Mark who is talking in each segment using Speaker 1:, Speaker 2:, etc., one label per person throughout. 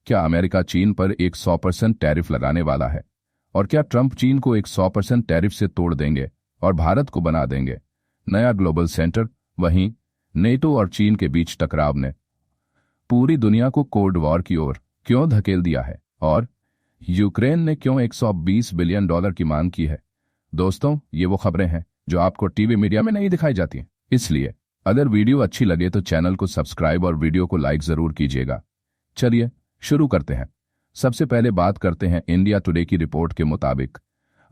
Speaker 1: क्या अमेरिका चीन पर एक 100% टैरिफ लगाने वाला है? और क्या ट्रंप चीन को एक 100% टैरिफ से तोड़ देंगे और भारत को बना देंगे नया ग्लोबल सेंटर? वहीं नेटो और चीन के बीच टकराव ने पूरी दुनिया को कोल्ड वॉर की ओर क्यों धकेल दिया है? और यूक्रेन ने क्यों $120 बिलियन की मांग की है? दोस्तों, ये वो खबरें हैं जो आपको टीवी मीडिया में नहीं दिखाई जाती हैं। इसलिए अगर वीडियो अच्छी लगे तो चैनल को सब्सक्राइब और वीडियो को लाइक जरूर कीजिएगा। चलिए शुरू करते हैं। सबसे पहले बात करते हैं इंडिया टुडे की रिपोर्ट के मुताबिक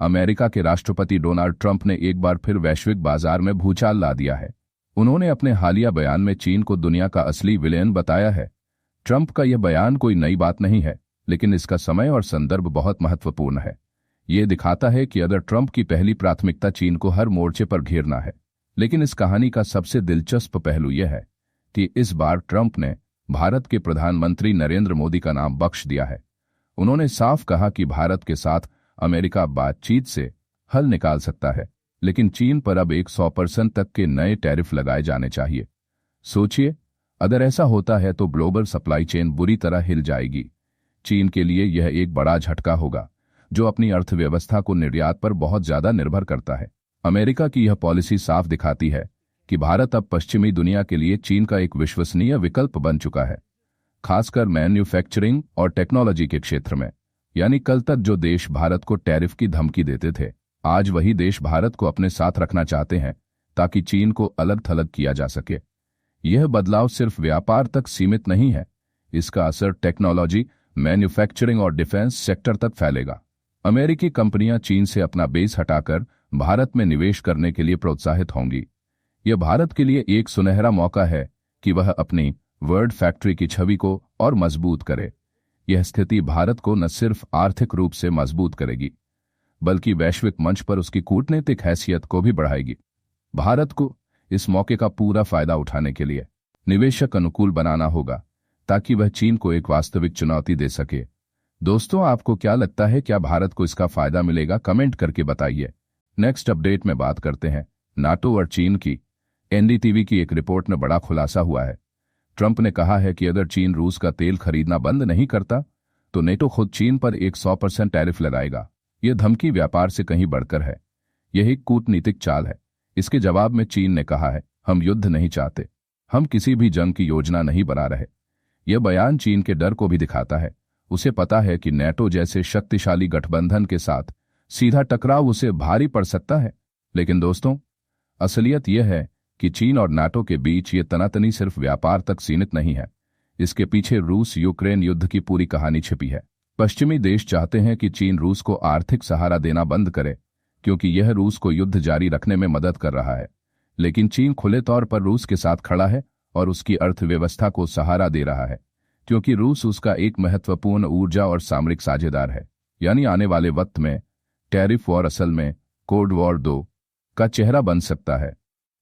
Speaker 1: अमेरिका के राष्ट्रपति डोनाल्ड ट्रंप ने एक बार फिर वैश्विक बाजार में भूचाल ला दिया है। उन्होंने अपने हालिया बयान में चीन को दुनिया का असली विलेन बताया है। ट्रंप का यह बयान कोई नई बात नहीं है, लेकिन इसका समय और संदर्भ बहुत महत्वपूर्ण है। ये दिखाता है कि अगर ट्रंप की पहली प्राथमिकता चीन को हर मोर्चे पर घेरना है। लेकिन इस कहानी का सबसे दिलचस्प पहलू यह है कि इस बार ट्रंप ने भारत के प्रधानमंत्री नरेंद्र मोदी का नाम बख्श दिया है। उन्होंने साफ कहा कि भारत के साथ अमेरिका बातचीत से हल निकाल सकता है, लेकिन चीन पर अब 100% तक के नए टैरिफ लगाए जाने चाहिए। सोचिए, अगर ऐसा होता है तो ग्लोबल सप्लाई चेन बुरी तरह हिल जाएगी। चीन के लिए यह एक बड़ा झटका होगा, जो अपनी अर्थव्यवस्था को निर्यात पर बहुत ज्यादा निर्भर करता है। अमेरिका की यह पॉलिसी साफ दिखाती है कि भारत अब पश्चिमी दुनिया के लिए चीन का एक विश्वसनीय विकल्प बन चुका है, खासकर मैन्युफैक्चरिंग और टेक्नोलॉजी के क्षेत्र में। यानी कल तक जो देश भारत को टैरिफ की धमकी देते थे, आज वही देश भारत को अपने साथ रखना चाहते हैं ताकि चीन को अलग थलग किया जा सके। यह बदलाव सिर्फ व्यापार तक सीमित नहीं है, इसका असर टेक्नोलॉजी, मैन्युफैक्चरिंग और डिफेंस सेक्टर तक फैलेगा। अमेरिकी कंपनियां चीन से अपना बेस हटाकर भारत में निवेश करने के लिए प्रोत्साहित होंगी। यह भारत के लिए एक सुनहरा मौका है कि वह अपनी वर्ल्ड फैक्ट्री की छवि को और मजबूत करे। यह स्थिति भारत को न सिर्फ आर्थिक रूप से मजबूत करेगी, बल्कि वैश्विक मंच पर उसकी कूटनीतिक हैसियत को भी बढ़ाएगी। भारत को इस मौके का पूरा फायदा उठाने के लिए निवेशक अनुकूल बनाना होगा, ताकि वह चीन को एक वास्तविक चुनौती दे सके। दोस्तों, आपको क्या लगता है, क्या भारत को इसका फायदा मिलेगा? कमेंट करके बताइए। नेक्स्ट अपडेट में बात करते हैं नाटो और चीन की। एनडीटीवी की एक रिपोर्ट में बड़ा खुलासा हुआ है। ट्रंप ने कहा है कि अगर चीन रूस का तेल खरीदना बंद नहीं करता तो नेटो खुद चीन पर एक 100% टैरिफ लगाएगा। यह धमकी व्यापार से कहीं बढ़कर है, यह एक कूटनीतिक चाल है। इसके जवाब में चीन ने कहा है, हम युद्ध नहीं चाहते, हम किसी भी जंग की योजना नहीं बना रहे। यह बयान चीन के डर को भी दिखाता है। उसे पता है कि नेटो जैसे शक्तिशाली गठबंधन के साथ सीधा टकराव उसे भारी पड़ सकता है। लेकिन दोस्तों, असलियत यह है कि चीन और नाटो के बीच ये तनातनी सिर्फ व्यापार तक सीमित नहीं है। इसके पीछे रूस यूक्रेन युद्ध की पूरी कहानी छिपी है। पश्चिमी देश चाहते हैं कि चीन रूस को आर्थिक सहारा देना बंद करे, क्योंकि यह रूस को युद्ध जारी रखने में मदद कर रहा है। लेकिन चीन खुले तौर पर रूस के साथ खड़ा है और उसकी अर्थव्यवस्था को सहारा दे रहा है, क्योंकि रूस उसका एक महत्वपूर्ण ऊर्जा और सामरिक साझेदार है। यानी आने वाले वक्त में टैरिफ वॉर असल में कोल्ड वॉर 2 का चेहरा बन सकता है।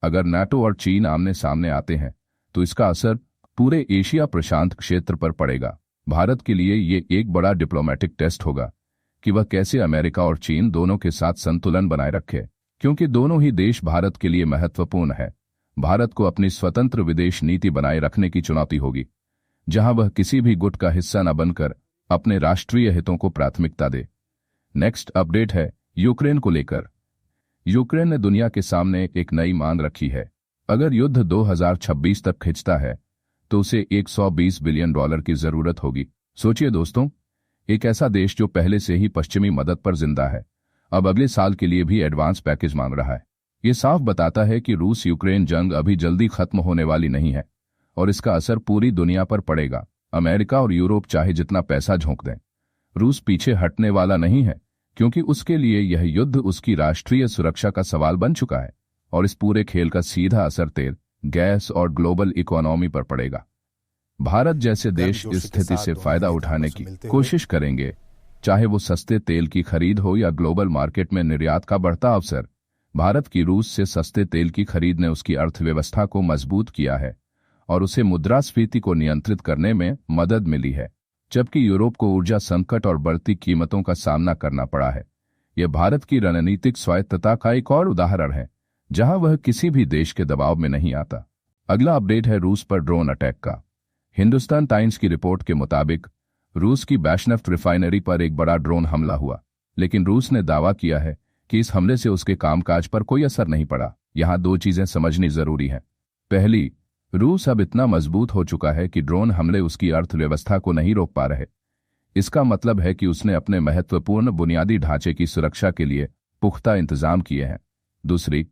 Speaker 1: अगर नाटो और चीन आमने सामने आते हैं तो इसका असर पूरे एशिया प्रशांत क्षेत्र पर पड़ेगा। भारत के लिए ये एक बड़ा डिप्लोमेटिक टेस्ट होगा कि वह कैसे अमेरिका और चीन दोनों के साथ संतुलन बनाए रखे, क्योंकि दोनों ही देश भारत के लिए महत्वपूर्ण है। भारत को अपनी स्वतंत्र विदेश नीति बनाए रखने की चुनौती होगी, जहां वह किसी भी गुट का हिस्सा न बनकर अपने राष्ट्रीय हितों को प्राथमिकता दे। नेक्स्ट अपडेट है यूक्रेन को लेकर। यूक्रेन ने दुनिया के सामने एक नई मांग रखी है। अगर युद्ध 2026 तक खिंचता है तो उसे $120 बिलियन की जरूरत होगी। सोचिए दोस्तों, एक ऐसा देश जो पहले से ही पश्चिमी मदद पर जिंदा है, अब अगले साल के लिए भी एडवांस पैकेज मांग रहा है। ये साफ बताता है कि रूस यूक्रेन जंग अभी जल्दी खत्म होने वाली नहीं है और इसका असर पूरी दुनिया पर पड़ेगा। अमेरिका और यूरोप चाहे जितना पैसा झोंक दें, रूस पीछे हटने वाला नहीं है, क्योंकि उसके लिए यह युद्ध उसकी राष्ट्रीय सुरक्षा का सवाल बन चुका है और इस पूरे खेल का सीधा असर तेल, गैस और ग्लोबल इकोनॉमी पर पड़ेगा। भारत जैसे देश इस स्थिति से फायदा उठाने की कोशिश करेंगे, चाहे वो सस्ते तेल की खरीद हो या ग्लोबल मार्केट में निर्यात का बढ़ता अवसर। भारत की रूस से सस्ते तेल की खरीद ने उसकी अर्थव्यवस्था को मजबूत किया है और उसे मुद्रास्फीति को नियंत्रित करने में मदद मिली है, जबकि यूरोप को ऊर्जा संकट और बढ़ती कीमतों का सामना करना पड़ा है। यह भारत की रणनीतिक स्वायत्तता का एक और उदाहरण है, जहां वह किसी भी देश के दबाव में नहीं आता। अगला अपडेट है रूस पर ड्रोन अटैक का। हिंदुस्तान टाइम्स की रिपोर्ट के मुताबिक रूस की बैशनफ्ट रिफाइनरी पर एक बड़ा ड्रोन हमला हुआ, लेकिन रूस ने दावा किया है कि इस हमले से उसके कामकाज पर कोई असर नहीं पड़ा। यहां दो चीजें समझनी जरूरी हैं। पहली, रूस अब इतना मजबूत हो चुका है कि ड्रोन हमले उसकी अर्थव्यवस्था को नहीं रोक पा रहे। इसका मतलब है कि उसने अपने महत्वपूर्ण बुनियादी ढांचे की सुरक्षा के लिए पुख्ता इंतजाम किए हैं। दूसरी,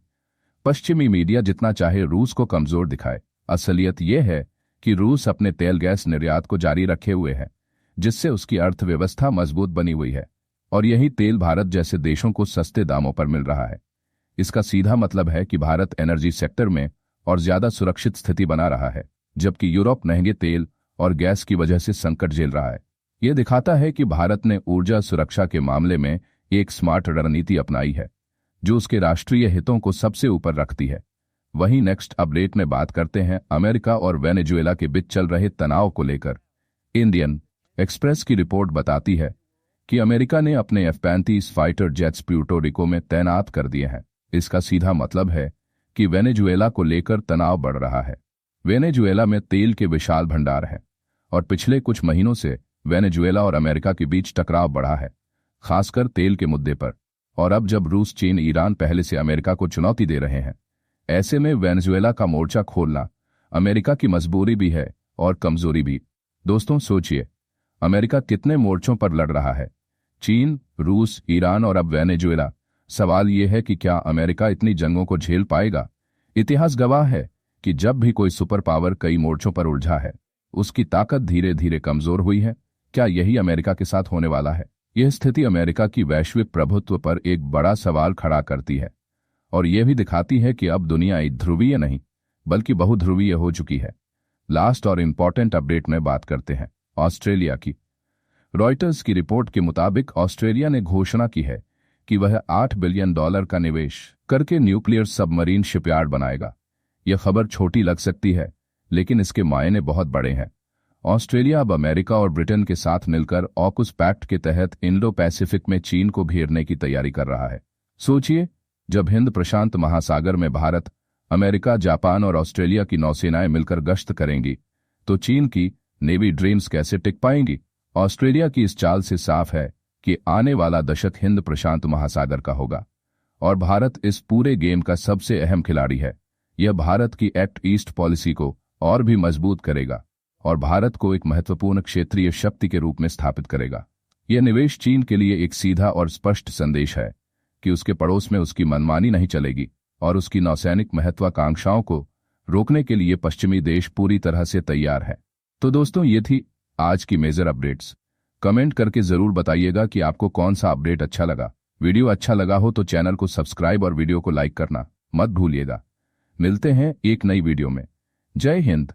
Speaker 1: पश्चिमी मीडिया जितना चाहे रूस को कमजोर दिखाए, असलियत यह है कि रूस अपने तेल गैस निर्यात को जारी रखे हुए है, जिससे उसकी अर्थव्यवस्था मजबूत बनी हुई है, और यही तेल भारत जैसे देशों को सस्ते दामों पर मिल रहा है। इसका सीधा मतलब है कि भारत एनर्जी सेक्टर में और ज्यादा सुरक्षित स्थिति बना रहा है, जबकि यूरोप महंगे तेल और गैस की वजह से संकट झेल रहा है। यह दिखाता है कि भारत ने ऊर्जा सुरक्षा के मामले में एक स्मार्ट रणनीति अपनाई है, जो उसके राष्ट्रीय हितों को सबसे ऊपर रखती है। वहीं नेक्स्ट अपडेट में बात करते हैं अमेरिका और वेनेजुएला के बीच चल रहे तनाव को लेकर। इंडियन एक्सप्रेस की रिपोर्ट बताती है कि अमेरिका ने अपने F-35 fighter jets Puerto Rico में तैनात कर दिए हैं। इसका सीधा मतलब है कि वेनेजुएला को लेकर तनाव बढ़ रहा है। वेनेजुएला में तेल के विशाल भंडार हैं और पिछले कुछ महीनों से वेनेजुएला और अमेरिका के बीच टकराव बढ़ा है, खासकर तेल के मुद्दे पर। और अब जब रूस, चीन, ईरान पहले से अमेरिका को चुनौती दे रहे हैं, ऐसे में वेनेजुएला का मोर्चा खोलना अमेरिका की मजबूरी भी है और कमजोरी भी। दोस्तों सोचिए, अमेरिका कितने मोर्चों पर लड़ रहा है? चीन, रूस, ईरान और अब वेनेजुएला। सवाल यह है कि क्या अमेरिका इतनी जंगों को झेल पाएगा? इतिहास गवाह है कि जब भी कोई सुपर पावर कई मोर्चों पर उलझा है, उसकी ताकत धीरे धीरे कमजोर हुई है। क्या यही अमेरिका के साथ होने वाला है? यह स्थिति अमेरिका की वैश्विक प्रभुत्व पर एक बड़ा सवाल खड़ा करती है और यह भी दिखाती है कि अब दुनिया एक ध्रुवीय नहीं बल्कि बहुध्रुवीय हो चुकी है। लास्ट और इंपॉर्टेंट अपडेट में बात करते हैं ऑस्ट्रेलिया की। रॉयटर्स की रिपोर्ट के मुताबिक ऑस्ट्रेलिया ने घोषणा की है कि वह $8 बिलियन का निवेश करके न्यूक्लियर सबमरीन शिपयार्ड बनाएगा। यह खबर छोटी लग सकती है, लेकिन इसके मायने बहुत बड़े हैं। ऑस्ट्रेलिया अब अमेरिका और ब्रिटेन के साथ मिलकर ऑकुस पैक्ट के तहत इंडो पैसिफिक में चीन को घेरने की तैयारी कर रहा है। सोचिए, जब हिंद प्रशांत महासागर में भारत, अमेरिका, जापान और ऑस्ट्रेलिया की नौसेनाएं मिलकर गश्त करेंगी, तो चीन की नेवी ड्रीम्स कैसे टिक पाएंगी? ऑस्ट्रेलिया की इस चाल से साफ है कि आने वाला दशक हिंद प्रशांत महासागर का होगा और भारत इस पूरे गेम का सबसे अहम खिलाड़ी है। यह भारत की एक्ट ईस्ट पॉलिसी को और भी मजबूत करेगा और भारत को एक महत्वपूर्ण क्षेत्रीय शक्ति के रूप में स्थापित करेगा। यह निवेश चीन के लिए एक सीधा और स्पष्ट संदेश है कि उसके पड़ोस में उसकी मनमानी नहीं चलेगी और उसकी नौसैनिक महत्वाकांक्षाओं को रोकने के लिए पश्चिमी देश पूरी तरह से तैयार है। तो दोस्तों, ये थी आज की मेजर अपडेट्स। कमेंट करके जरूर बताइएगा कि आपको कौन सा अपडेट अच्छा लगा। वीडियो अच्छा लगा हो तो चैनल को सब्सक्राइब और वीडियो को लाइक करना मत भूलिएगा। मिलते हैं एक नई वीडियो में। जय हिंद।